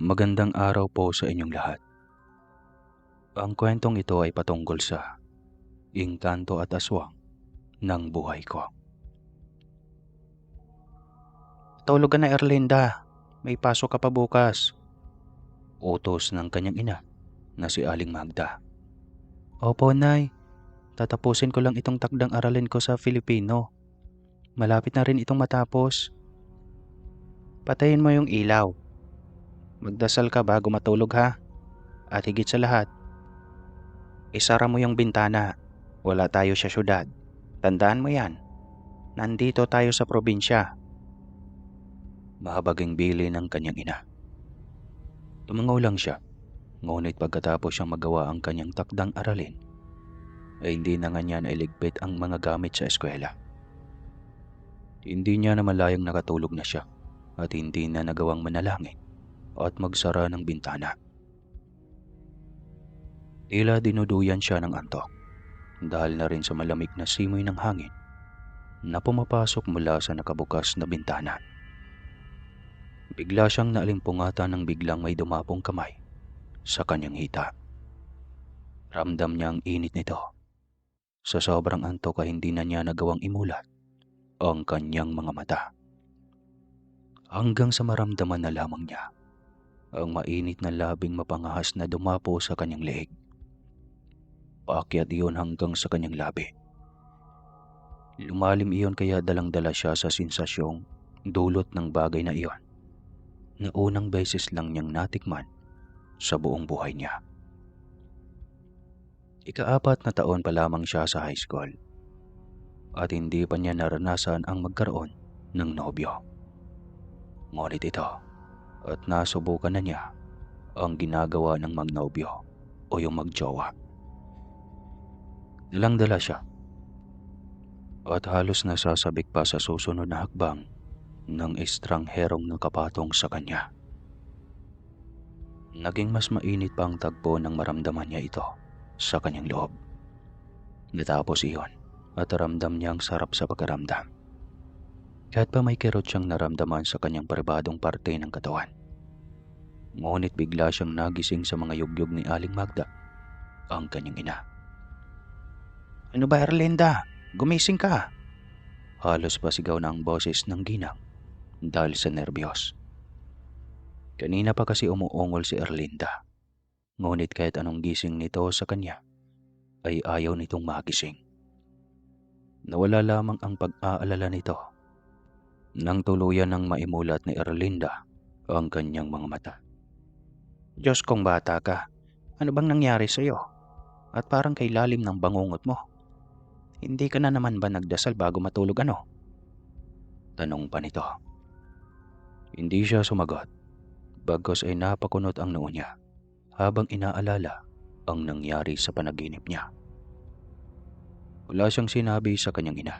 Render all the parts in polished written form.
Magandang araw po sa inyong lahat. Ang kwentong ito ay patungkol sa engkanto at aswang ng buhay ko. Tulog ka na, Erlinda. May pasok ka pa bukas. Utos ng kanyang ina na si Aling Magda. Opo, Nay. Tatapusin ko lang itong takdang aralin ko sa Filipino. Malapit na rin itong matapos. Patayin mo yung ilaw. Magdasal ka bago matulog, ha? At higit sa lahat, isara mo yung bintana. Wala tayo sa syudad. Tandaan mo yan. Nandito tayo sa probinsya. Mahabaging bili ng kanyang ina. Tumangaw lang siya, ngunit pagkatapos siyang magawa ang kanyang takdang aralin, ay hindi na nga niya nailigpit ang mga gamit sa eskwela. Hindi niya na malayang nakatulog na siya at hindi na nagawang manalangin at magsara ng bintana. Tila dinuduyan siya ng antok dahil na rin sa malamig na simoy ng hangin na pumapasok mula sa nakabukas na bintana. Bigla siyang naalimpungatan ng biglang may dumapong kamay sa kanyang hita. Ramdam niya ang init nito. Sa sobrang antok ay hindi na niya nagawang imulat ang kanyang mga mata. Hanggang sa maramdaman na lamang niya ang mainit na labing mapangahas na dumapo sa kanyang leeg. Paakyat iyon hanggang sa kanyang labi. Lumalim iyon kaya dalang-dala siya sa sensasyong dulot ng bagay na iyon na unang beses lang niyang natikman sa buong buhay niya. Ika-4 na taon pa lamang siya sa high school at hindi pa niya naranasan ang magkaroon ng nobyo. Ngunit ito at nasubukan na niya ang ginagawa ng magnobyo o yung magjowa. Dalang-dala siya at halos nasasabik pa sa susunod na hakbang ng estrangherong nakapatong sa kanya. Naging mas mainit pa ang tagpo nang maramdaman niya ito sa kanyang loob. Natapos iyon at ramdam niya ang sarap sa pagkaramdam. Kahit pa may kirot siyang naramdaman sa kanyang pribadong parte ng katawan. Ngunit bigla siyang nagising sa mga yugyug ni Aling Magda, ang kanyang ina. Ano ba, Erlinda? Gumising ka! Halos pasigaw na ang boses ng ginang dahil sa nerbiyos. Kanina pa kasi umuungol si Erlinda. Ngunit kahit anong gising nito sa kanya, ay ayaw nitong magising. Nawala lamang ang pag-aalala nito nang tuluyan ng maimulat ni Erlinda ang kanyang mga mata. Diyos kong bata ka, ano bang nangyari sa iyo? At parang kay lalim ng bangungot mo. Hindi ka na naman ba nagdasal bago matulog ano? Tanong pa nito. Hindi siya sumagot, bagkus ay napakunot ang noo niya habang inaalala ang nangyari sa panaginip niya. Wala siyang sinabi sa kanyang ina.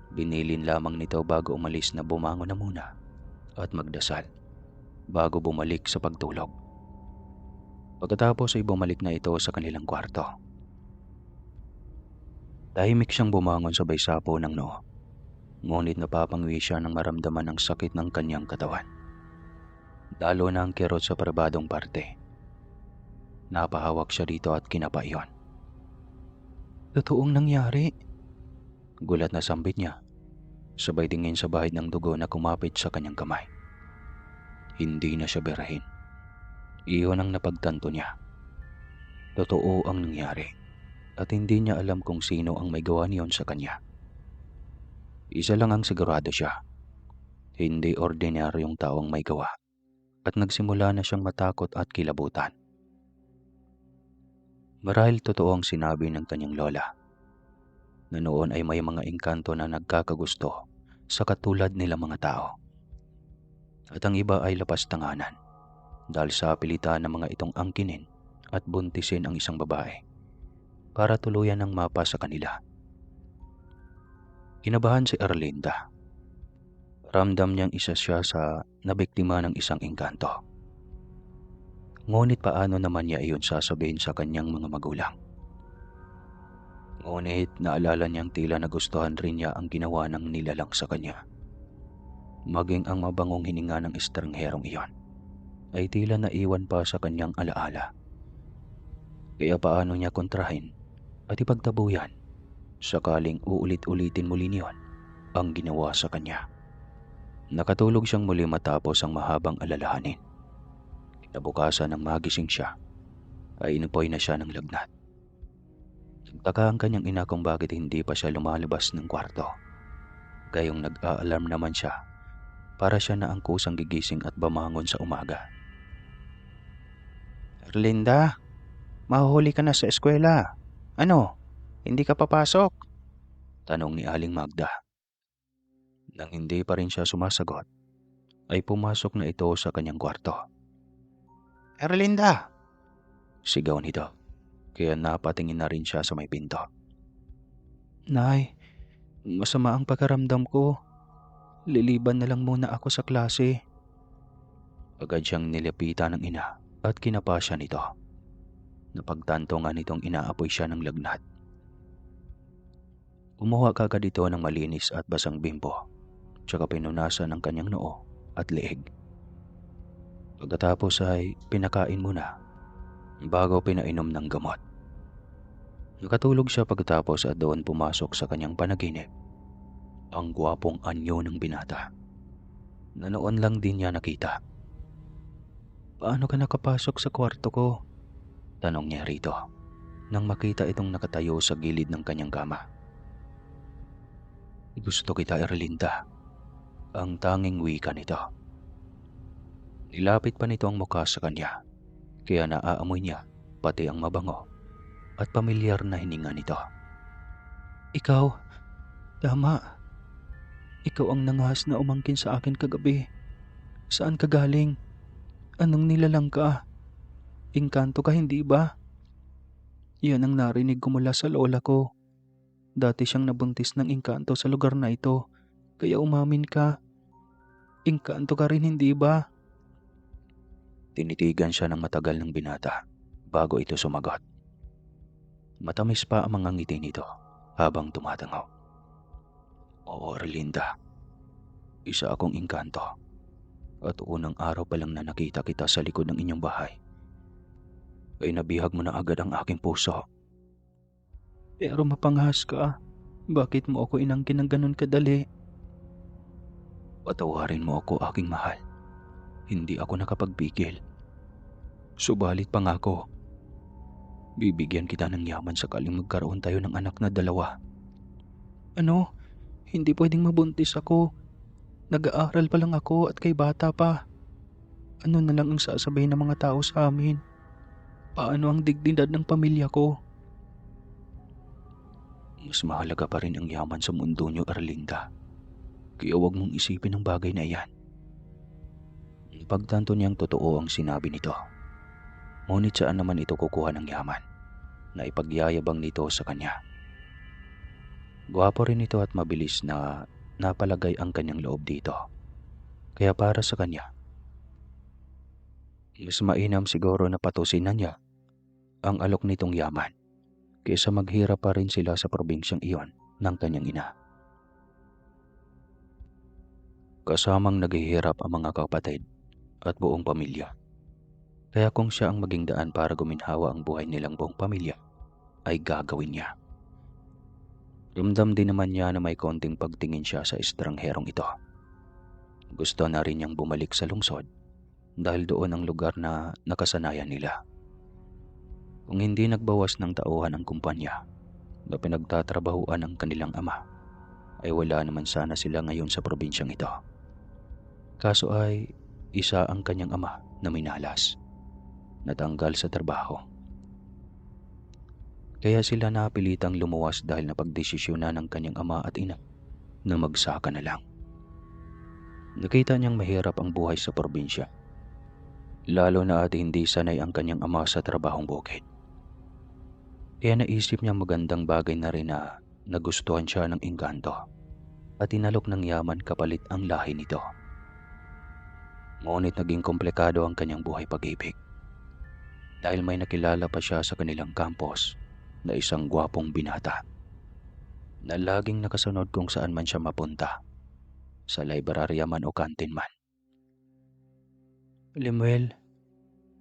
Binilin lamang nito bago umalis na bumangon na muna at magdasal bago bumalik sa pagtulog. Pagkatapos ay bumalik na ito sa kanilang kwarto. Tahimik siyang bumangon sabay sapo ng noo. Ngunit napapangwi siya nang maramdaman ang sakit ng kanyang katawan. Lalo na ang kirot sa pribadong parte. Napahawak siya dito at kinapa iyon. Totoong nangyari? Gulat na sambit niya, sabay tingin sa bahid ng dugo na kumapit sa kanyang kamay. Hindi na siya birahin. Iyon ang napagtanto niya. Totoo ang nangyari at hindi niya alam kung sino ang may gawa niyon sa kanya. Isa lang ang sigurado siya. Hindi ordinaryong taong may gawa at nagsimula na siyang matakot at kilabutan. Marahil totoo ang sinabi ng kanyang lola na noon ay may mga engkanto na nagkakagusto sa katulad nila mga tao. At ang iba ay lapas tanganan dahil sa pilitan ng mga itong angkinin at buntisin ang isang babae para tuluyan ng mapa sa kanila. Kinabahan si Erlinda. Ramdam niyang isa siya sa nabiktima ng isang engkanto. Ngunit paano naman niya iyon sasabihin sa kanyang mga magulang? Ngunit naalala niyang tila nagustuhan rin niya ang ginawa ng nilalang sa kanya. Maging ang mabangong hininga ng estrangherong iyon. ay tila naiwan pa sa kanyang alaala. Kaya paano niya kontrahin at ipagtabuyan sakaling uulit-ulitin muli niyon ang ginawa sa kanya. Nakatulog siyang muli matapos ang mahabang alalahanin. Kinabukasan nang magising siya ay inupoy na siya ng lagnat. Nagtaka ang kanyang ina kung bakit hindi pa siya lumalabas ng kwarto. Gayong nag-a-alarm naman siya para siya na ang kusang gigising at bamangon sa umaga. "Erlinda, mahuhuli ka na sa eskwela. Ano, hindi ka papasok?" Tanong ni Aling Magda. Nang hindi pa rin siya sumasagot, ay pumasok na ito sa kanyang kwarto. "Erlinda!" Sigaw nito, kaya napatingin na rin siya sa may pinto. "Nay, masama ang pakiramdam ko. Liliban na lang muna ako sa klase." Agad siyang nilapitan ng ina at kinapa siya nito. Napagtanto nga nitong inaapoy siya ng lagnat. Kumuha kagad ito ng malinis at basang bimbo, tsaka pinunasan ng kanyang noo at leeg. Pagkatapos ay pinakain muna bago pinainom ng gamot. Nakatulog siya pagkatapos at doon pumasok sa kanyang panaginip ang gwapong anyo ng binata na noon lang din niya nakita. "Paano ka nakapasok sa kwarto ko?" tanong niya rito nang makita itong nakatayo sa gilid ng kanyang kama. "Gusto kita, Erlinda," ang tanging wika nito. Nilapit pa nito ang mukha sa kanya, kaya naaamoy niya pati ang mabango at pamilyar na hininga nito. "Ikaw, tama. Ikaw ang nangahas na umangkin sa akin kagabi. Saan ka galing? Anong nilalang ka? Engkanto ka, hindi ba?" "Yan ang narinig ko mula sa lola ko. Dati siyang nabuntis ng engkanto sa lugar na ito, kaya umamin ka. Engkanto ka rin, hindi ba?" Tinitigan siya ng matagal ng binata bago ito sumagot. Matamis pa ang mga ngiti nito habang tumatangaw. "Oo, Erlinda. Isa akong engkanto. At unang araw pa lang na nakita kita sa likod ng inyong bahay, ay nabihag mo na agad ang aking puso." "Pero mapanghas ka. Bakit mo ako inangkin ng ganun kadali?" "Patawarin mo ako, aking mahal. Hindi ako nakapagpigil. Subalit pangako, bibigyan kita ng yaman sakaling magkaroon tayo ng anak na dalawa." "Ano? Hindi pwedeng mabuntis ako. Nag-aaral pa lang ako at kay bata pa. Ano na lang ang sasabihin ng mga tao sa amin? Paano ang dignidad ng pamilya ko?" "Mas mahalaga pa rin ang yaman sa mundo niyo, Erlinda. Kaya huwag mong isipin ang bagay na iyan." Pagtanto niyang totoo ang sinabi nito. Ngunit saan naman ito kukuha ng yaman na ipagyayabang nito sa kanya? Gwapo rin ito at mabilis na napalagay ang kanyang loob dito. Kaya para sa kanya, mas mainam siguro na patusin na niya ang alok nitong yaman kaysa maghirap pa rin sila sa probinsyang iyon ng kanyang ina. Kasamang naghihirap ang mga kapatid at buong pamilya. Kaya kung siya ang maging daan para guminhawa ang buhay nilang buong pamilya, ay gagawin niya. Ramdam din naman niya na may konting pagtingin siya sa estrangherong ito. Gusto na rin niyang bumalik sa lungsod dahil doon ang lugar na nakasanayan nila. Kung hindi nagbawas ng tauhan ang kumpanya na pinagtatrabahuan ng kanilang ama, ay wala naman sana sila ngayon sa probinsyang ito. Kaso ay isa ang kanyang ama na minalas, natanggal sa trabaho. Kaya sila napilitang lumuwas dahil napagdesisyonan ng kanyang ama at ina na magsaka na lang. Nakita niyang mahirap ang buhay sa probinsya, lalo na at hindi sanay ang kanyang ama sa trabahong bukid. Kaya naisip niyang magandang bagay na rin na nagustuhan siya ng engkanto at inalok ng yaman kapalit ang lahi nito. Ngunit naging komplikado ang kanyang buhay pag-ibig dahil may nakilala pa siya sa kanilang campus na isang gwapong binata na laging nakasunod kung saan man siya mapunta, sa librarya man o kantin man. "Lemuel,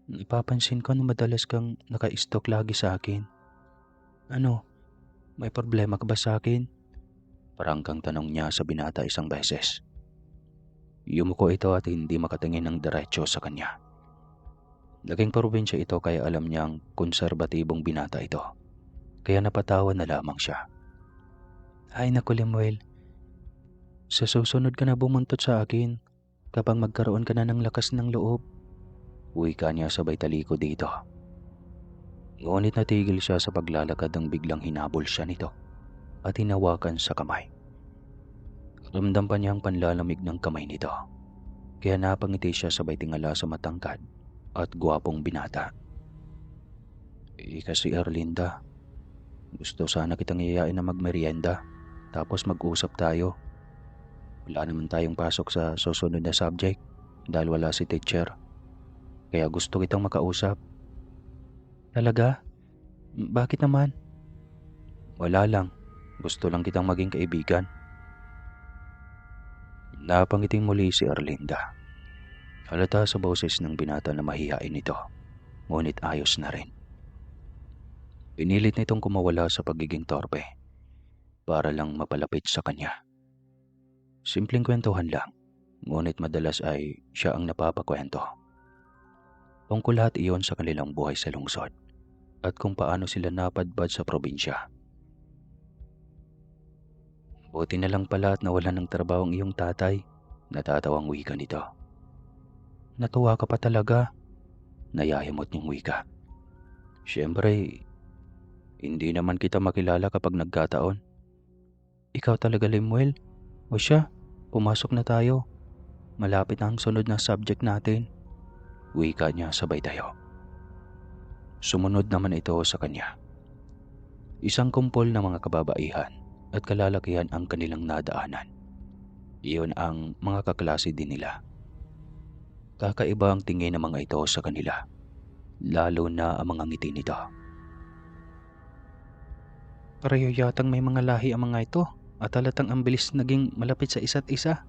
Napapansin ko na madalas kang naka-stalk lagi sa akin. Ano, may problema ka ba sa akin? Parang kang tanong niya sa binata isang beses. Yumuko ito at hindi makatingin ng diretso sa kanya. Naging probinsya ito kaya alam niyang konserbatibong binata ito. Kaya napatawa na lamang siya. Ay naku Lemuel, sa susunod ka na bumuntot sa akin kapag magkaroon ka na ng lakas ng loob. Wika niya sabay taliko dito. Ngunit natigil siya sa paglalakad nang biglang hinabol siya nito at hinawakan sa kamay. Ramdam pa niya ang panlalamig ng kamay nito. Kaya napangiti siya sabay tingala sa matangkad at gwapong binata. Kasi Erlinda, gusto sana kitang iyayain na magmerienda tapos mag-usap tayo. Wala naman tayong pasok sa susunod na subject dahil wala si teacher. Kaya gusto kitang makausap. Talaga? Bakit naman? Wala lang. Gusto lang kitang maging kaibigan. Napangiting muli si Erlinda. Halata sa boses ng binata na mahihain ito. Ngunit ayos na rin. Pinilit nitong kumawala sa pagiging torpe para lang mapalapit sa kanya. Simpleng kwentuhan lang, ngunit madalas ay siya ang napapakwento. Tungkol lahat iyon sa kanilang buhay sa lungsod at kung paano sila napadpad sa probinsya. Buti na lang pala at nawalan ng trabaho ang iyong tatay, natatawang wika nito. Natuwa ka pa talaga, nayahimot niyang wika. Siyempre, hindi naman kita makilala kapag nagkataon. Ikaw talaga Lemuel, o siya, pumasok na tayo. Malapit na ang sunod na subject natin. Wika niya sabay tayo. Sumunod naman ito sa kanya. Isang kumpol ng mga kababaihan at kalalakihan ang kanilang nadaanan. Iyon ang mga kaklase din nila. Kakaiba ang tingin ng mga ito sa kanila, lalo na ang mga ngiti nito. Pareho yatang may mga lahi ang mga ito at halatang ang bilis naging malapit sa isa't isa.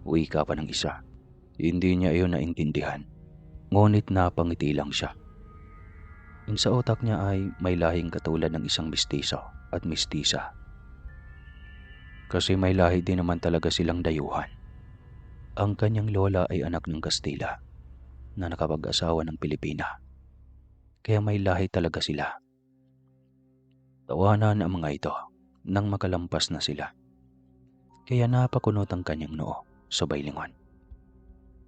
Wika pa ng isa. Hindi niya iyon naintindihan, ngunit napangiti lang siya. Ang sa utak niya ay may lahing katulad ng isang mistiso at mistisa. Kasi may lahi din naman talaga silang dayuhan. Ang kanyang lola ay anak ng Kastila na nakapag-asawa ng Pilipina. Kaya may lahi talaga sila. Tawanan ang mga ito nang makalampas na sila. Kaya napakunot ang kanyang noo sabay lingon.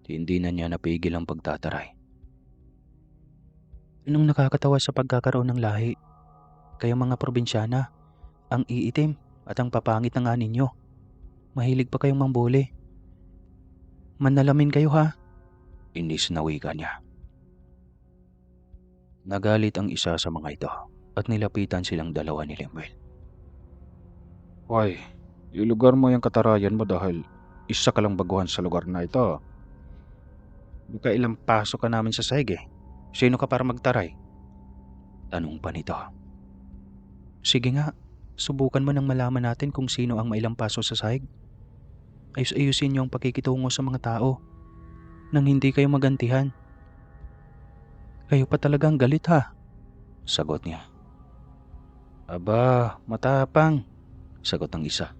Hindi na niya napigil ang pagtataray. Anong nakakatawa sa pagkakaroon ng lahi? Kayo mga probinsyana, ang iitim at ang papangit na nga ninyo. Mahilig pa kayong mambuli. Manalamin kayo ha? Inis na wika niya. Nagalit ang isa sa mga ito at nilapitan silang dalawa ni Lemuel. Hoy, ilugar mo yung katarayan mo dahil isa ka lang baguhan sa lugar na ito. Baka ilang pasok ka namin sa sahig eh. Sino ka para magtaray? Tanong pa nito. Sige nga, subukan mo nang malaman natin kung sino ang mailang paso sa sahig. Ayus-ayusin niyo ang pakikitungo sa mga tao nang hindi kayo magantihan. Kayo pa talagang galit ha? Sagot niya. Aba, matapang. Sagot ng isa.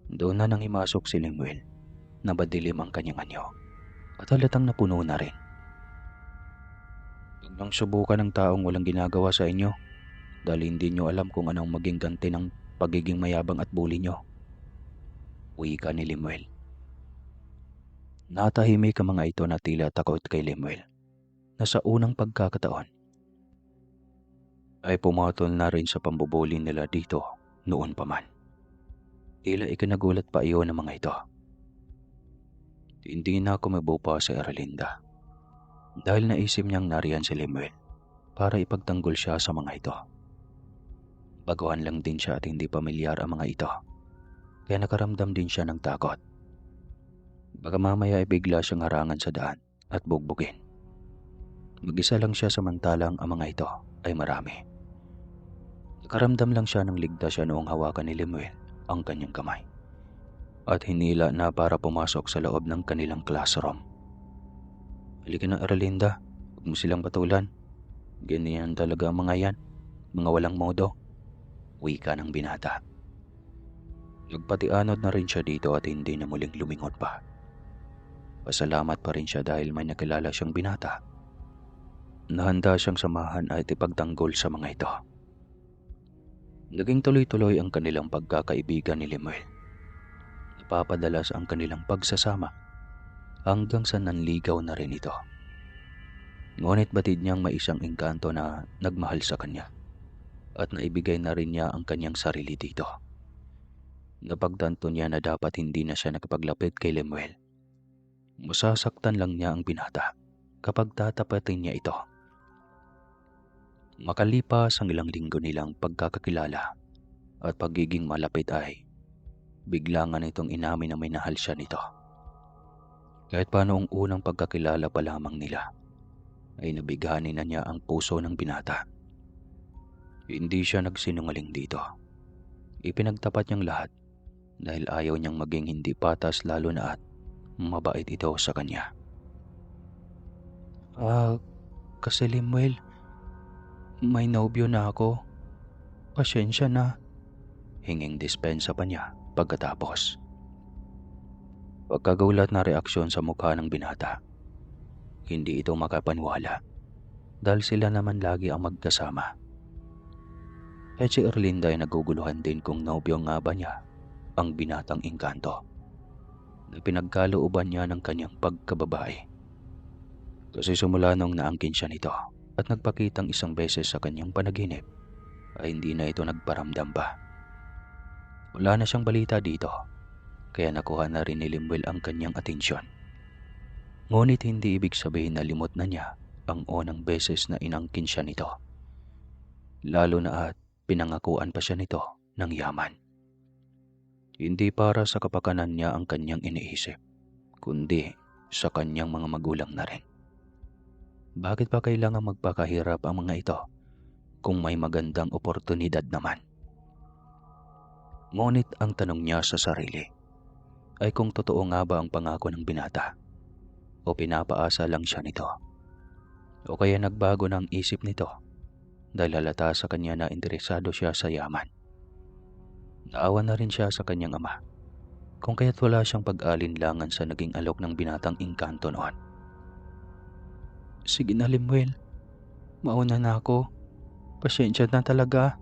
Doon na nang himasok si Lemuel. Nabadilim ang kanyang anyo at halatang napuno na rin. Huwag nang subukan ng taong walang ginagawa sa inyo dahil hindi nyo alam kung anong maging ganti ng pagiging mayabang at bully nyo. Wika ni Lemuel. Natahimik ang mga ito na tila takot kay Lemuel na sa unang pagkakataon ay pumatol na rin sa pambubuli nila dito noon pa man. Tila ikinagulat pa iyon ng mga ito. Hindi na kumibo pa si Erlinda dahil naisip niyang nariyan si Lemuel para ipagtanggol siya sa mga ito. Baguhan lang din siya at hindi pamilyar ang mga ito, kaya nakaramdam din siya ng takot. Baka mamaya ay bigla siyang harangan sa daan at bugbugin. Mag-isa lang siya samantalang ang mga ito ay marami. Nakaramdam lang siya ng ligtas siya noong hawakan ni Lemuel ang kanyang kamay at hinila na para pumasok sa loob ng kanilang classroom. Halika na, Erlinda. Huwag mo silang patulan. Ganyan talaga ang mga yan. Mga walang modo. Wika ng binata. Nagpatianod na rin siya dito at hindi na muling lumingon pa. Pasalamat pa rin siya dahil may nakilala siyang binata na handa siyang samahan at ipagtanggol sa mga ito. Naging tuloy-tuloy ang kanilang pagkakaibigan ni Lemuel. Napapadalas ang kanilang pagsasama hanggang sa nanligaw na rin ito. Ngunit batid niyang may isang engkanto na nagmahal sa kanya at naibigay na rin niya ang kanyang sarili dito. Napagtanto niya na dapat hindi na siya nakapaglapit kay Lemuel. Masasaktan lang niya ang binata kapag tatapatin niya ito. Makalipas ang ilang linggo nilang pagkakakilala at pagiging malapit ay bigla nga nitong inamin na may nahal siya nito. Kahit pa noong unang pagkakilala pa lamang nila ay nabighani na niya ang puso ng binata. Hindi siya nagsinungaling dito. Ipinagtapat niyang lahat dahil ayaw niyang maging hindi patas lalo na at mabait ito sa kanya. Kasi Lemuel, may nobyo na ako. Pasensya na. Hinging dispensa pa niya pagkatapos. Pagkagulat na reaksyon sa mukha ng binata. Hindi ito makapaniwala dahil sila naman lagi ang magkasama. At si Erlinda ay naguguluhan din kung nobyo nga ba niya ang binatang engkanto na pinagkalooban niya ng kanyang pagkababae. Kasi simula nung naangkin siya nito at nagpakitang isang beses sa kanyang panaginip ay hindi na ito nagparamdam pa. Wala na siyang balita dito kaya nakuha na rin ni Lemuel ang kanyang atensyon. Ngunit hindi ibig sabihin na limot na niya ang unang beses na inangkin siya nito. Lalo na at pinangakuan pa siya nito ng yaman. Hindi para sa kapakanan niya ang kanyang iniisip, kundi sa kanyang mga magulang na rin. Bakit pa kailangan magpakahirap ang mga ito kung may magandang oportunidad naman? Ngunit ang tanong niya sa sarili ay kung totoo nga ba ang pangako ng binata o pinapaasa lang siya nito. O kaya nagbago ng isip nito dahil halata sa kanya na interesado siya sa yaman. Naawa na rin siya sa kanyang ama kung kaya't wala siyang pag-alinlangan sa naging alok ng binatang engkanto noon. Sige na Lemuel, mauna na ako. Pasensya na talaga.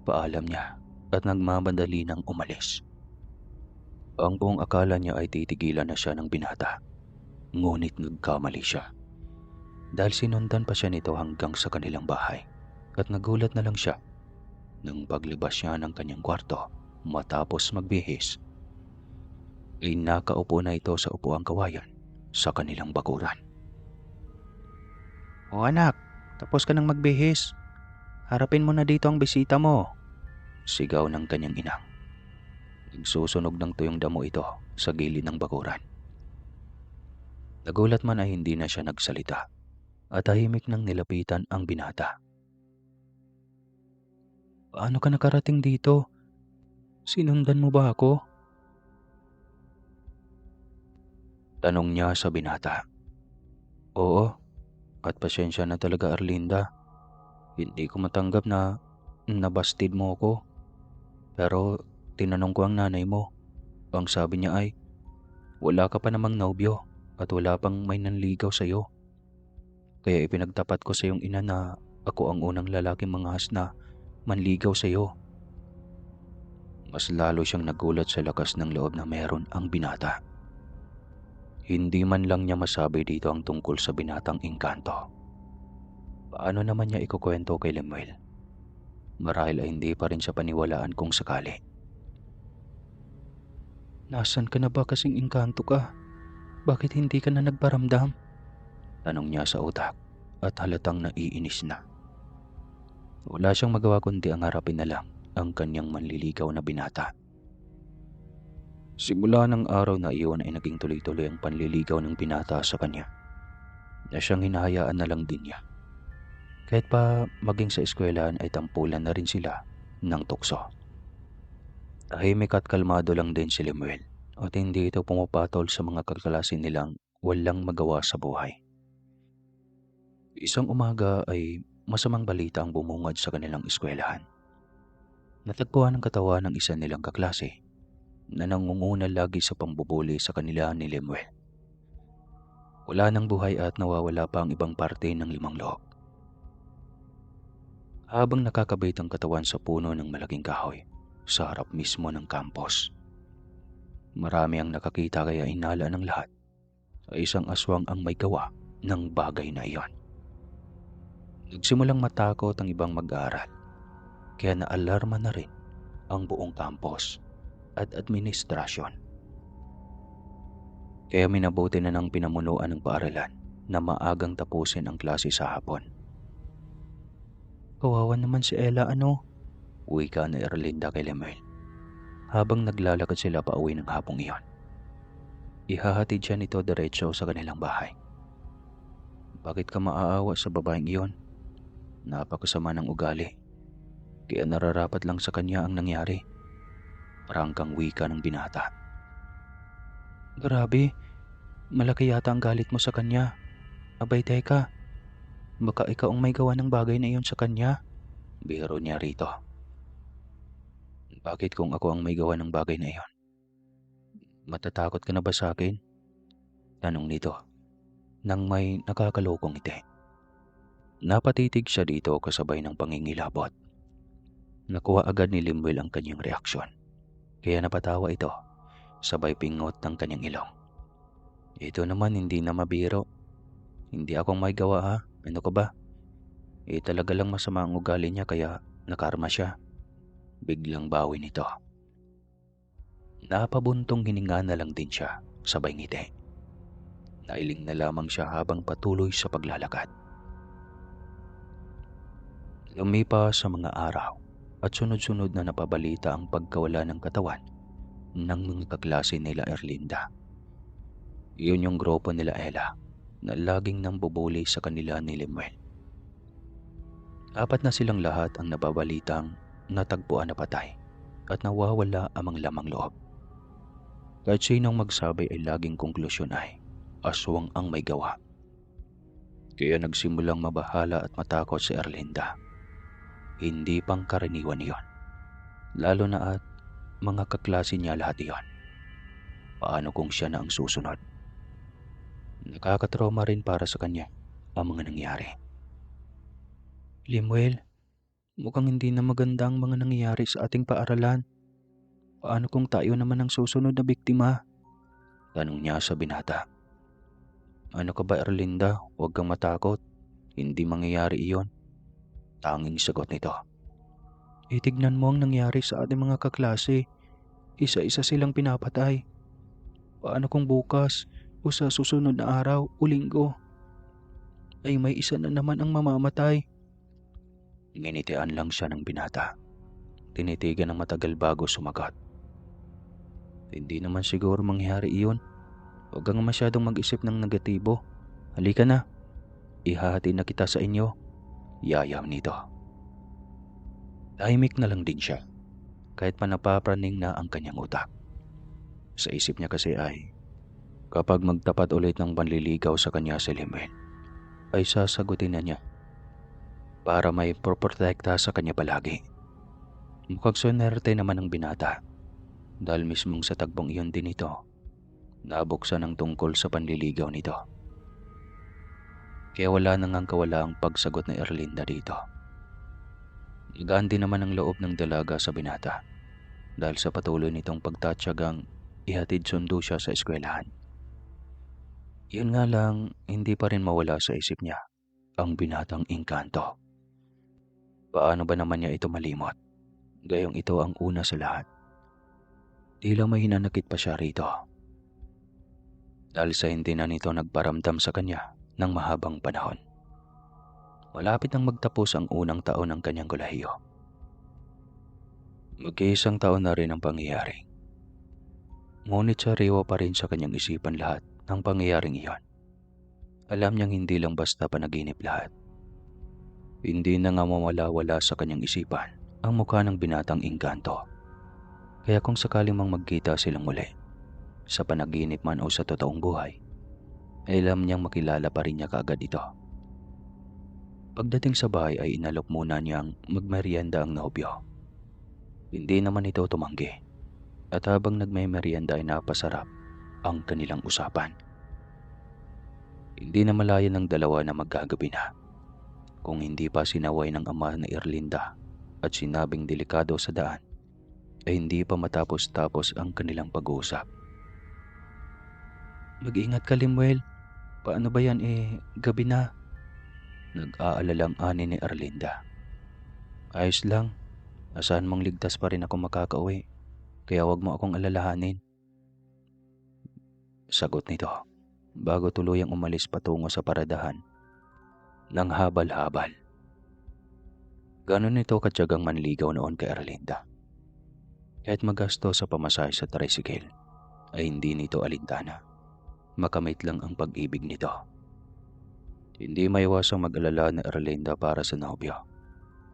Paalam niya at nagmamadali nang umalis. Ang buong akala niya ay titigilan na siya ng binata. Ngunit nagkamali siya. Dahil sinundan pa siya nito hanggang sa kanilang bahay. At nagulat na lang siya nang paglibas siya ng kanyang kwarto matapos magbihis. Ay nakaupo na ito sa upuang kawayan sa kanilang bakuran. O anak, tapos ka nang magbihis. Harapin mo na dito ang bisita mo. Sigaw ng kanyang inang. Nagsusunog ng tuyong damo ito sa gilid ng bakuran. Nagulat man ay hindi na siya nagsalita at tahimik nang nilapitan ang binata. Paano ka nakarating dito? Sinundan mo ba ako? Tanong niya sa binata. Oo, at pasensya na talaga Erlinda. Hindi ko matanggap na nabastid mo ako. Pero tinanong ko ang nanay mo. Ang sabi niya ay, wala ka pa namang nobyo at wala pang may nanligaw sa'yo. Kaya ipinagtapat ko sa iyong ina na ako ang unang lalaking manghas na manligaw sa'yo. Mas lalo siyang nagulat sa lakas ng loob na meron ang binata. Hindi man lang niya masabi dito ang tungkol sa binatang engkanto. Paano naman niya ikukwento kay Lemuel? Marahil ay hindi pa rin siya paniwalaan kung sakali. Nasaan ka na ba kasing engkanto ka? Bakit hindi ka na nagparamdam? Tanong niya sa utak at halatang naiinis na. Wala siyang magawa kundi ang harapin na lang ang kanyang manliligaw na binata. Simula ng araw na iyon ay naging tuloy-tuloy ang panliligaw ng binata sa kanya na siyang hinahayaan na lang din niya. Kahit pa maging sa eskwelahan ay tampulan na rin sila ng tukso. Tahimik at kalmado lang din si Lemuel at hindi ito pumapatol sa mga kaklase nilang walang magawa sa buhay. Isang umaga ay masamang balita ang bumungad sa kanilang eskwelahan. Natagpuan ang katawan ng isa nilang kaklase na nangunguna lagi sa pambubuli sa kanila ni Lemuel. Wala ng buhay at nawawala pa ang ibang parte ng limang loob. Habang nakakabit ang katawan sa puno ng malaking kahoy sa harap mismo ng campus, marami ang nakakita kaya inala ng lahat ay isang aswang ang may gawa ng bagay na iyon. Nagsimulang matakot ang ibang mag-aaral kaya naalarma na rin ang buong campus at administrasyon. Kaya minabuti na ng pinamunuan ng paaralan na maagang tapusin ang klase sa hapon. Kawawa naman si Ella wika na Erlinda kay Lemuel habang naglalakad sila pauwi ng hapong iyon. Ihahatid siya nito diretso sa kanilang bahay. Bakit ka maaawa sa babaeng iyon? Napakasama ng ugali. Kaya nararapat lang sa kanya ang nangyari. Prangkang wika ng binata. Grabe, malaki yata ang galit mo sa kanya. Abay teka, baka ikaw ang may gawa ng bagay na iyon sa kanya. Biro niya rito. Bakit kung ako ang may gawa ng bagay na iyon? Matatakot ka na ba sa akin? Tanong nito, nang may nakakalokong ngiti. Napatitig siya dito kasabay ng pangingilabot. Nakuha agad ni Lemuel ang kanyang reaksyon. Kaya napatawa ito, sabay pingot ng kanyang ilong. Ito naman hindi na mabiro. Hindi akong may gawa ha, ano ka ba? Talaga lang masama ang ugali niya kaya nakarma siya. Biglang bawi nito. Napabuntong hininga na lang din siya, sabay ngiti. Nailing na lamang siya habang patuloy sa paglalakad. Lumipas sa mga araw at sunod-sunod na napabalita ang pagkawala ng katawan ng mga kaklase nila Erlinda. Iyon yung grupo nila Ella na laging nang bubuli sa kanila ni Lemuel. Apat na silang lahat ang nababalitang natagpuan na patay at nawawala amang lamang loob. Kahit sinong magsabi ay laging konklusyon ay aswang ang may gawa. Kaya nagsimulang mabahala at matakot si Erlinda. Hindi pangkaraniwan iyon. Lalo na at mga kaklase niya lahat iyon. Paano kung siya na ang susunod? Nakakatrauma rin para sa kanya ang mga nangyari. Lemuel, mukhang hindi na maganda ang mga nangyayari sa ating paaralan. Paano kung tayo naman ang susunod na biktima? Tanong niya sa binata. Ano ka ba Erlinda? Huwag kang matakot. Hindi mangyayari iyon. Tanging sagot nito. Tignan mo ang nangyari sa ating mga kaklase. Isa-isa silang pinapatay. Paano kung bukas o sa susunod na araw o linggo ay may isa na naman ang mamamatay? Nginitian lang siya ng binata. Tinitigan ng matagal bago sumagot. Hindi naman siguro mangyari iyon. Huwag kang masyadong mag-isip ng negatibo. Halika na. Ihahati na kita sa inyo. Yayam nito. Tahimik na lang din siya. Kahit pa napapraning na ang kanyang utak. Sa isip niya kasi ay, kapag magtapat ulit ng panliligaw sa kanya si Lemuel, ay sasagutin na niya para may proprotekta sa kanya palagi. Mukhang sonerte naman ang binata dahil mismong sa tagbong iyon din ito, nabuksan ang tungkol sa panliligaw nito. Kaya wala nang ang kawalaang pagsagot na Erlinda dito. Nagaan din naman ang loob ng dalaga sa binata dahil sa patuloy nitong pagtatyagang ihatid sundo siya sa eskwelahan. Yun nga lang, hindi pa rin mawala sa isip niya ang binatang engkanto. Paano ba naman niya ito malimot? Gayong ito ang una sa lahat. Tila may hinanakit pa siya rito. Dahil sa hindi na nito nagparamdam sa kanya ng mahabang panahon. Malapit nang magtapos ang unang taon ng kanyang kolehiyo. Mag-iisang taon na rin ang pangyayari. Ngunit sariwa pa rin sa kanyang isipan lahat ng pangyayaring iyon. Alam niyang hindi lang basta panaginip lahat. Hindi na nga mawala-wala sa kanyang isipan ang mukha ng binatang engkanto. Kaya kung sakaling mang magkita silang muli, sa panaginip man o sa totoong buhay, ay alam niyang makilala pa rin niya kaagad ito. Pagdating sa bahay ay inalok muna niyang magmerienda ang nobyo. Hindi naman ito tumanggi at habang nagmemeryenda ay napasarap ang kanilang usapan. Hindi na malaya ng dalawa na magkagabi na kung hindi pa sinaway ng ama na Erlinda at sinabing delikado sa daan ay hindi pa matapos-tapos ang kanilang pag-uusap. Mag-ingat ka, Limuel. Paano ba yan gabi na? Nag-aalalang ani ni Erlinda. Ayos lang, asahan mong ligtas pa rin ako makakauwi, kaya wag mo akong alalahanin. Sagot nito, bago tuluyang umalis patungo sa paradahan ng habal-habal. Ganon nito katyagang manligaw noon kay Erlinda. Kahit magasto sa pamasahe sa tricycle, ay hindi nito alintana. Makamit lang ang pag-ibig nito. Hindi maiwasang mag-alala na Erlinda para sa nobyo.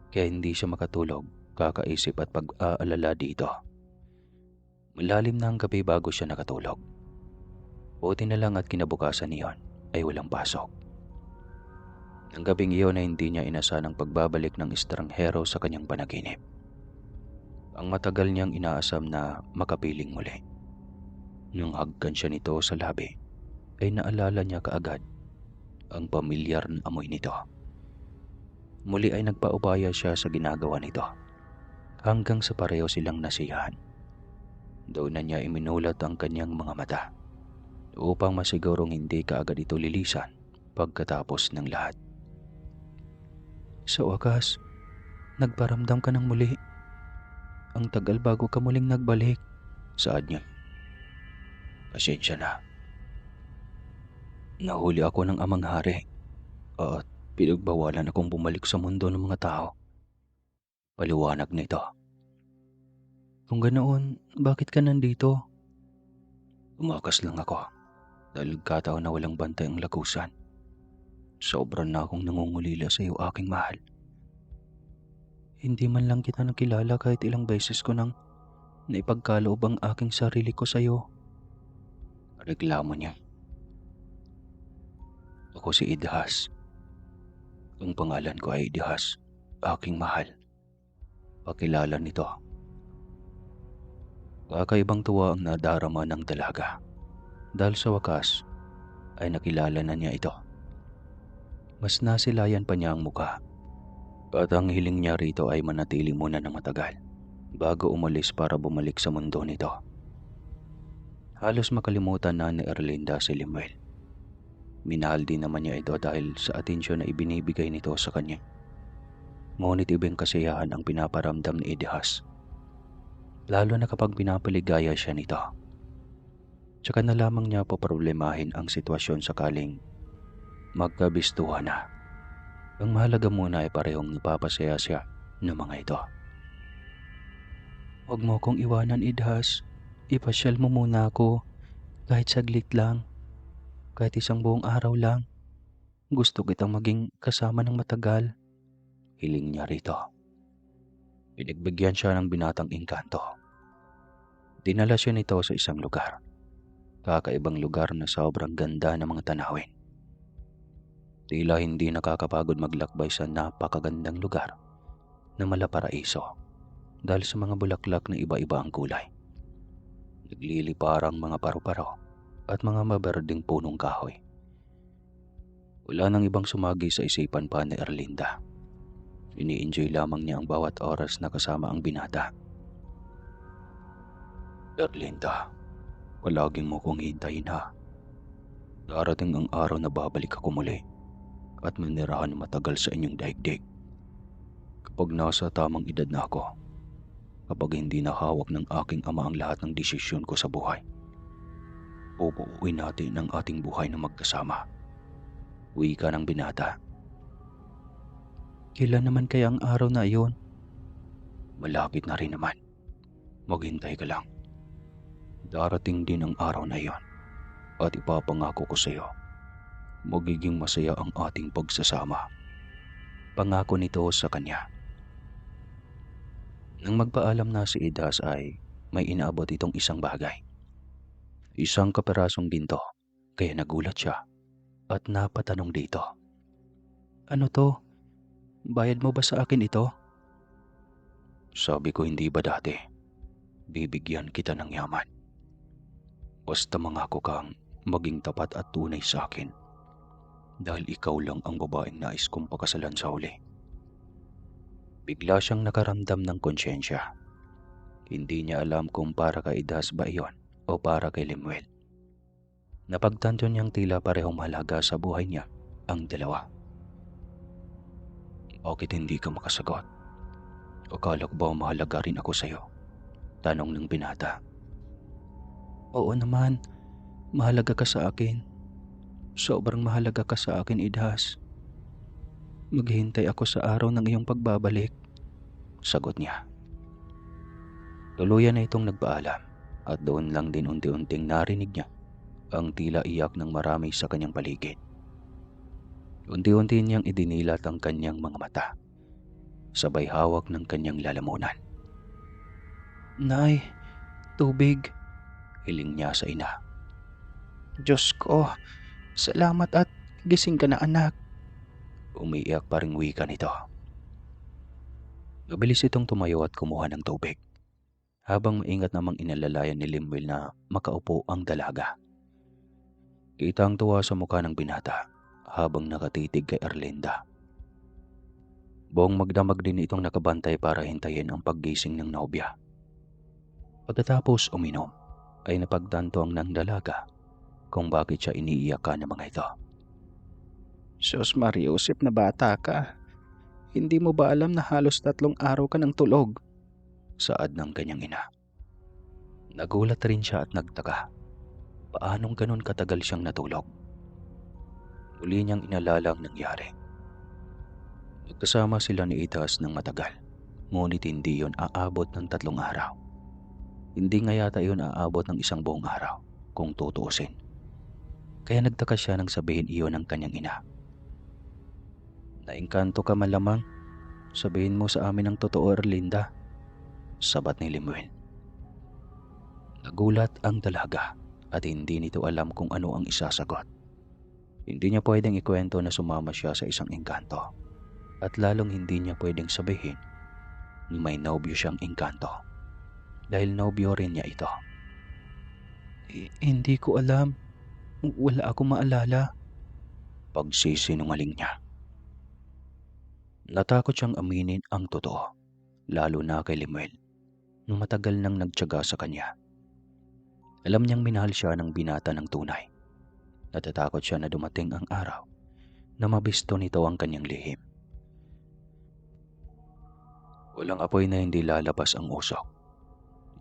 Kaya hindi siya makatulog, kakaisip at pag-aalala dito. Malalim na ang gabi bago siya nakatulog. Buti na lang at kinabukasan niyon ay walang pasok. Ang gabing iyon ay hindi niya inasahan ang pagbabalik ng estranghero sa kanyang panaginip. Ang matagal niyang inaasam na makapiling muli. Nung hagkan siya nito sa labi, ay naalala niya kaagad ang pamilyar na amoy nito. Muli ay nagpaubaya siya sa ginagawa nito hanggang sa pareho silang nasiyahan. Doon na niya iminulat ang kanyang mga mata upang masigurong hindi kaagad ito lilisan pagkatapos ng lahat. Sa wakas, nagparamdam ka ng muli. Ang tagal bago ka muling nagbalik, saad niya. Pasensya na. Nahuli ako ng amang hari at pinagbawalan akong bumalik sa mundo ng mga tao. Paliwanag nito. Kung ganoon, bakit ka nandito? Umakas lang ako dahil kataon na walang bantay ang lagusan. Sobra na akong nangungulila sa iyo, aking mahal. Hindi man lang kita nakilala kahit ilang beses ko nang naipagkaloob ang aking sarili ko sa iyo. Reklamo niya. Ako si Idhas. Ang pangalan ko ay Idhas, aking mahal. Pakilala nito. Kakaibang tuwa ang nadarama ng dalaga dahil sa wakas ay nakilala na niya ito. Mas nasilayan pa niya ang muka at ang hiling niya rito ay manatili muna ng matagal bago umalis para bumalik sa mundo nito. Halos makalimutan na ni Erlinda si Limuel. Minahal din naman niya ito dahil sa atensyon na ibinibigay nito sa kanya. Ngunit ibang kasiyahan ang pinaparamdam ni Idhas. Lalo na kapag pinapaligaya siya nito. Tsaka na lamang niya poproblemahin ang sitwasyon sakaling magkabistuhan na. Ang mahalaga muna ay parehong napapasaya siya ng mga ito. Huwag mo kong iwanan, Idhas. Ipasyal mo muna ako kahit saglit lang. Kahit isang buong araw lang. Gusto kitang maging kasama ng matagal. Hiling niya rito. Pinagbigyan siya ng binatang engkanto. Dinala siya nito sa isang lugar. Kakaibang lugar na sobrang ganda ng mga tanawin. Tila hindi nakakapagod maglakbay sa napakagandang lugar na malaparaiso dahil sa mga bulaklak na iba-iba ang kulay. Nagliliparang mga paru-paro at mga maberdeng punong kahoy. Wala nang ibang sumagi sa isipan pa ni Erlinda. Ini-enjoy lamang niya ang bawat oras na kasama ang binata. Erlinda, palaging mo kong hintayin ha. Darating ang araw na babalik ako muli at manirahan matagal sa inyong daigdig. Kapag nasa tamang edad na ako, kapag hindi na hawak ng aking ama ang lahat ng desisyon ko sa buhay, bubuuin natin ang ating buhay na magkasama. Wika ng binata. Kailan naman kaya ang araw na iyon? Malapit na rin naman. Maghintay ka lang. Darating din ang araw na iyon at ipapangako ko sa iyo, magiging masaya ang ating pagsasama. Pangako nito sa kanya. Nang magpaalam na si Idhas ay may inaabot itong isang bagay. Isang kaperasong ginto, kaya nagulat siya at napatanong dito. Ano to? bayad mo ba sa akin ito? Sabi ko hindi ba dati, bibigyan kita ng yaman. Basta mangako kang maging tapat at tunay sa akin dahil ikaw lang ang babaeng nais kong pakasalan sa huli. Bigla siyang nakaramdam ng konsyensya. Hindi niya alam kung para kay Idas ba iyon o para kay Lemuel. Napagtanto niyang tila parehong mahalaga sa buhay niya ang dalawa. Bakit hindi ka makasagot? Akala ko ba mahalaga rin ako sa'yo? Tanong ng binata. Oo naman, mahalaga ka sa akin. Sobrang mahalaga ka sa akin, Idas. Maghihintay ako sa araw ng iyong pagbabalik, Sagot niya. Tuluyan na itong nagpaalam at doon lang din unti-unting narinig niya ang tila iyak ng marami sa kanyang paligid. Unti-unti niyang idinilat ang kanyang mga mata, sabay hawak ng kanyang lalamunan. Nay, tubig. Hiling niya sa ina. Diyos ko, salamat at gising ka na anak. Umiiyak pa ring wika nito. Mabilis itong tumayo at kumuha ng tubig, habang maingat namang inalalayan ni Lemuel na makaupo ang dalaga. Kita ang tuwa sa mukha ng binata habang nakatitig kay Erlinda. Buong magdamag din itong nakabantay para hintayin ang paggising ng nobya. Pagkatapos uminom, ay napagtanto ng dalaga kung bakit siya iniiyakan ng mga ito. Sus Mariusip na bata ka. Hindi mo ba alam na halos 3 araw ka ng tulog? Saad ng kanyang ina. Nagulat rin siya at nagtaka. Paanong ganun katagal siyang natulog? Muli niyang inalala ang nangyari. Nagkasama sila ni Idas ng matagal, ngunit hindi yon aabot ng 3 araw. Hindi nga yata yon aabot ng 1 buong araw kung tutuusin. Kaya nagtaka siya nang sabihin iyon ng kanyang ina. Naengkanto ka malamang. Sabihin mo sa amin ang totoo, Erlinda. Sabat ni Lemuel. Nagulat ang dalaga at hindi nito alam kung ano ang isasagot. Hindi niya pwedeng ikwento na sumama siya sa isang engkanto at lalong hindi niya pwedeng sabihin na may nobyo siyang engkanto dahil nobyo rin niya ito. Hindi ko alam. Wala akong maalala. Pagsisinungaling niya. Natakot siyang aminin ang totoo, lalo na kay Lemuel, nung matagal nang nagtiyaga sa kanya. Alam niyang minahal siya ng binata ng tunay. Natatakot siya na dumating ang araw na mabisto nito ang kanyang lihim. Walang apoy na hindi lalabas ang usok.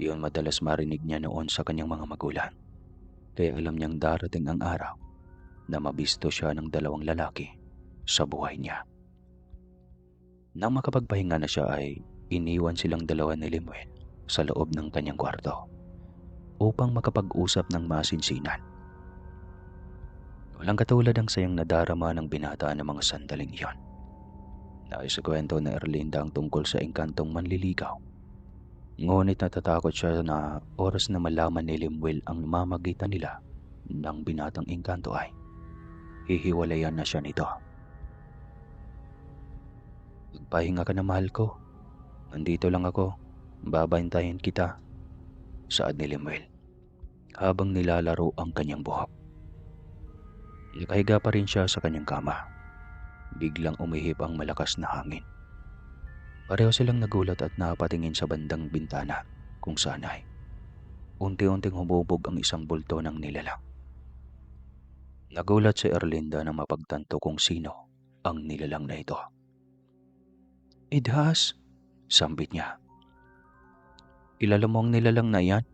Iyon madalas marinig niya noon sa kanyang mga magulang. Kaya alam niyang darating ang araw na mabisto siya ng 2 lalaki sa buhay niya. Nang makapagpahinga na siya ay iniwan silang 2 ni Lemuel sa loob ng kanyang kwarto upang makapag-usap ng masinsinan. Walang katulad ang sayang nadarama ng binata ng mga sandaling iyon. Nais sa kwento na Erlinda ang tungkol sa engkantong manliligaw. Ngunit natatakot siya na oras na malaman ni Lemuel ang mamagitan nila ng binatang engkanto ay hihiwalayan na siya nito. Magpahinga ka na, mahal ko. Nandito lang ako. Babantayan kita. Saad ni Lemuel habang nilalaro ang kanyang buhok. Nakahiga pa rin siya sa kanyang kama. Biglang umihip ang malakas na hangin. Pareho silang nagulat at napatingin sa bandang bintana kung saan ay unti-unting humubog ang isang bulto ng nilalang. Nagulat si Erlinda nang mapagtanto kung sino ang nilalang na ito. Idas, Sambit niya. Kilala mo ang nilalang na iyan?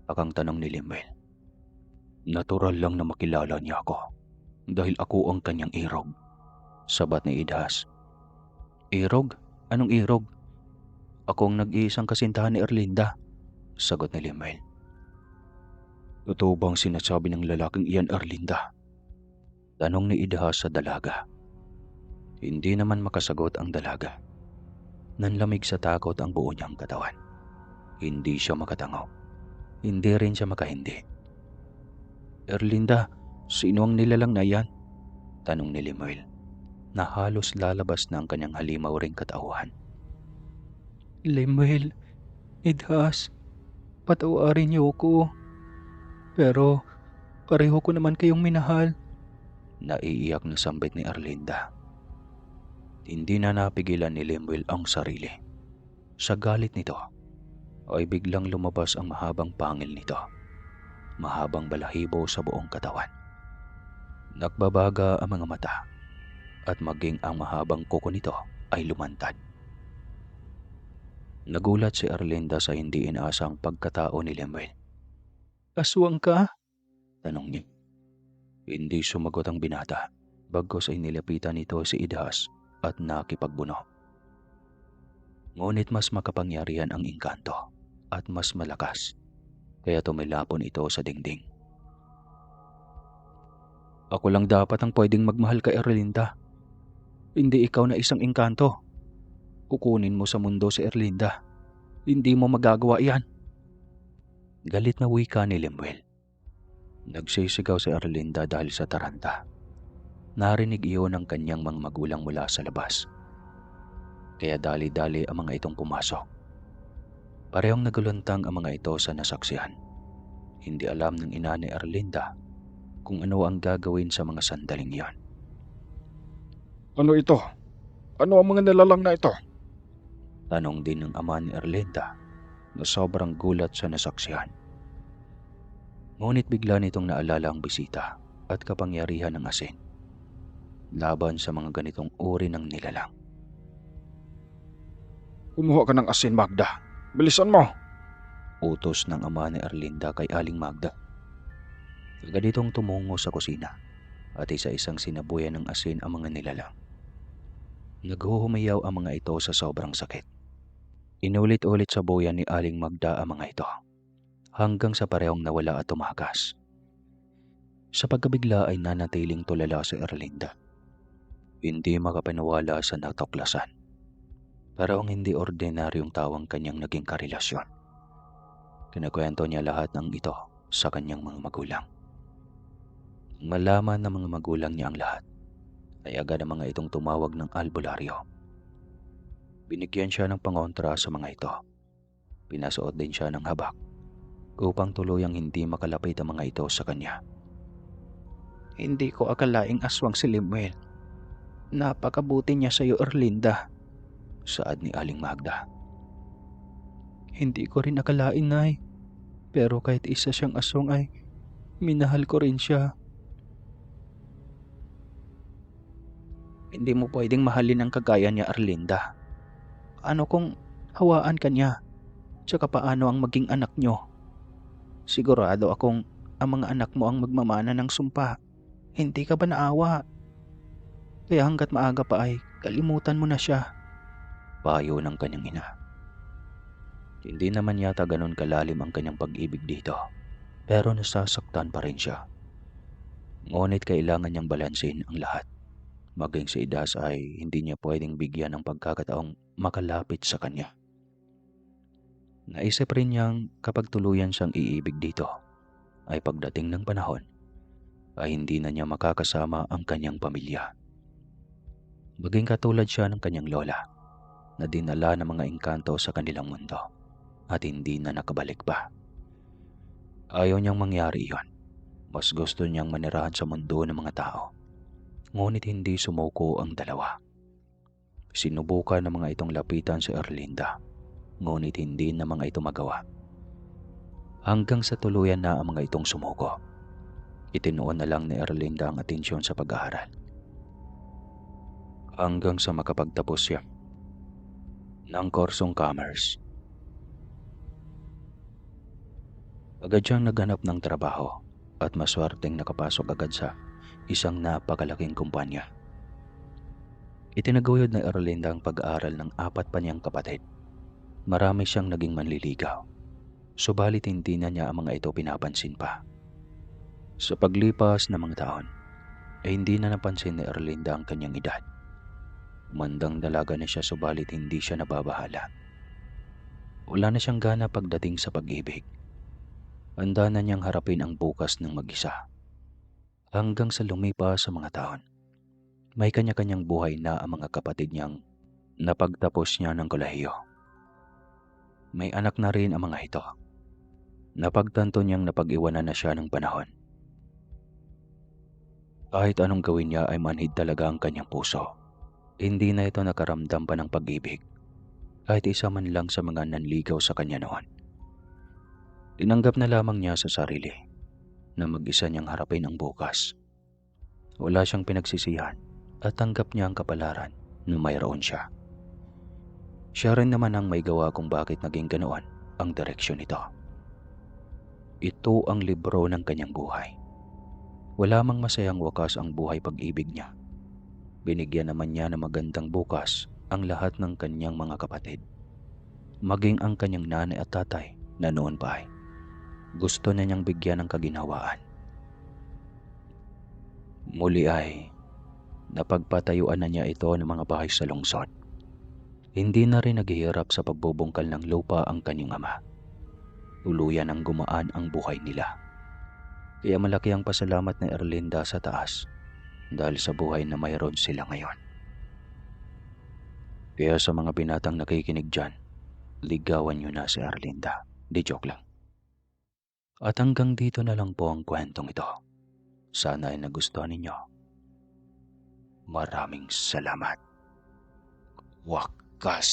Akang tanong ni Lemuel. Natural lang na makilala niya ako dahil ako ang kanyang irog. Sabat ni Idas. Irog? Anong irog? Ako ang nag-iisang kasintahan ni Erlinda. Sagot ni Lemuel. Totoo bang sinasabi ng lalaking iyan, Erlinda? Tanong ni Idas sa dalaga. Hindi naman makasagot ang dalaga. Nanlamig sa takot ang buo niyang katawan. Hindi siya makatangaw. Hindi rin siya makahindi. Erlinda, sino ang nilalang na yan? Tanong ni Lemuel. na halos lalabas na ang kanyang halimaw ring katauhan. Lemuel, Idhas, patawarin niyo ko. Pero pareho ko naman kayong minahal. Naiiyak na sambit ni Arlinda. Hindi na napigilan ni Lemuel ang sarili. Sa galit nito ay biglang lumabas ang mahabang pangil nito. Mahabang balahibo sa buong katawan. Nagbabaga ang mga mata at maging ang mahabang kuko nito ay lumantad. Nagulat si Arlinda sa hindi inaasang pagkatao ni Lemuel. Aswang ka? Tanong niya. Hindi sumagot ang binata, bagkus ay nilapitan nito si Idhas at nakipagbuno. Ngunit mas makapangyarihan ang engkanto at mas malakas, kaya tumilapon ito sa dingding. Ako lang dapat ang pwedeng magmahal kay Erlinda. Hindi ikaw na isang engkanto. Kukunin mo sa mundo si Erlinda. Hindi mo magagawa iyan. Galit na wika ni Lemuel. Nagsisigaw si Erlinda dahil sa taranta. Narinig iyon ng kanyang mga magulang mula sa labas. Kaya dali-dali ang mga itong pumasok. Parehong naguluntang ang mga ito sa nasaksihan. Hindi alam ng ina ni Erlinda kung ano ang gagawin sa mga sandaling iyon. Ano ito? Ano ang mga nilalang na ito? Tanong din ng ama ni Erlinda na sobrang gulat sa nasaksihan. Ngunit bigla nitong naalala ang bisita at kapangyarihan ng asin laban sa mga ganitong uri ng nilalang. Kumuha ka ng asin, Magda. Bilisan mo! Utos ng ama ni Erlinda kay Aling Magda. Agad itong tumungo sa kusina at isa-isang sinabuyan ng asin ang mga nilalang. Naghuhumayaw ang mga ito sa sobrang sakit. Inulit-ulit sa buyan ni Aling Magda ang mga ito hanggang sa parehong nawala at tumakas. Sa pagkabigla ay nanatiling tulala si Erlinda. Hindi makapaniwala sa natuklasan. Pero ang hindi ordinaryong tawang kanyang naging karelasyon. Kinakwento niya lahat ng ito sa kanyang mga magulang. Malaman ng mga magulang niya ang lahat, ay agad ang mga itong tumawag ng albularyo. Binigyan siya ng pangontra sa mga ito. Pinasuot din siya ng habak upang tuluyang hindi makalapit ang mga ito sa kanya. Hindi ko akalaing aswang si Lemuel. Napakabuti niya sa iyo, Erlinda, saad ni Aling Magda. Hindi ko rin akalain, Nay. Pero kahit isa siyang aswang ay minahal ko rin siya. Hindi mo pwedeng mahalin ang kagaya niya, Erlinda. Ano kung hawaan ka niya? Tsaka paano ang maging anak niyo? Sigurado akong ang mga anak mo ang magmamana ng sumpa. Hindi ka ba naawa? Kaya hanggat maaga pa ay kalimutan mo na siya. Payo ng kanyang ina. Hindi naman yata ganun kalalim ang kanyang pag-ibig dito. Pero nasasaktan pa rin siya. Ngunit kailangan niyang balansin ang lahat. Maging si Idas ay hindi niya pwedeng bigyan ng pagkakataong makalapit sa kanya. Naisip rin niyang kapag tuluyan siyang iibig dito, ay pagdating ng panahon, ay hindi na niya makakasama ang kanyang pamilya. Maging katulad siya ng kanyang lola, na dinala ng mga engkanto sa kanilang mundo, at hindi na nakabalik pa. Ayaw niyang mangyari iyon. Mas gusto niyang manirahan sa mundo ng mga tao. Ngunit hindi sumuko ang dalawa. Sinubukan ng mga itong lapitan si Erlinda, ngunit hindi na mga ito magawa. Hanggang sa tuluyan na ang mga itong sumuko. Itinuon na lang ni Erlinda ang atensyon sa pag-aaral. Hanggang sa makapagtapos siya ng kursong commerce. Agad siyang naghanap ng trabaho at maswerteng nakapasok agad sa isang napakalaking kumpanya. Itinaguyod na Erlinda ang pag-aaral ng 4 pa niyang kapatid. Marami siyang naging manliligaw, subalit hindi na niya ang mga ito pinapansin pa. Sa paglipas ng mga taon, ay hindi na napansin ni Erlinda ang kanyang edad. Umandang dalaga na siya subalit hindi siya nababahala. Wala na siyang gana pagdating sa pag-ibig. Handa na niyang harapin ang bukas ng mag-isa. Hanggang sa lumipas sa mga taon, May kanya-kanyang buhay na ang mga kapatid niyang napagtapos niya ng kolehiyo. May anak na rin ang mga ito. Napagtanto niyang napag-iwanan na siya ng panahon. Kahit anong gawin niya ay manhid talaga ang kanyang puso. Hindi na ito nakaramdam pa ng pag-ibig, kahit isa man lang sa mga nanligaw sa kanya noon. Tinanggap na lamang niya sa sarili na mag-isa niyang harapin ang bukas. Wala siyang pinagsisihan at tanggap niya ang kapalaran na mayroon siya. Siya rin naman ang may gawa kung bakit naging ganoon ang direksyon nito. Ito ang libro ng kanyang buhay. Wala mang masayang wakas ang buhay pag-ibig niya. Binigyan naman niya ng magandang bukas ang lahat ng kanyang mga kapatid. Maging ang kanyang nanay at tatay na noon pa ay gusto na niyang bigyan ng kaginhawaan. Muli ay napagpatayuan na niya ito ng mga bahay sa lungsod. Hindi na rin naghihirap sa pagbubungkal ng lupa ang kanyang ama. Tuluyan ang gumaan ang buhay nila. Kaya malaki ang pasalamat ni Erlinda sa taas dahil sa buhay na mayroon sila ngayon. Kaya sa mga binatang nakikinig dyan, ligawan nyo na si Erlinda. Di joke lang. At hanggang dito na lang po ang kwentong ito. Sana ay nagustuhan ninyo. Maraming salamat. Wakas.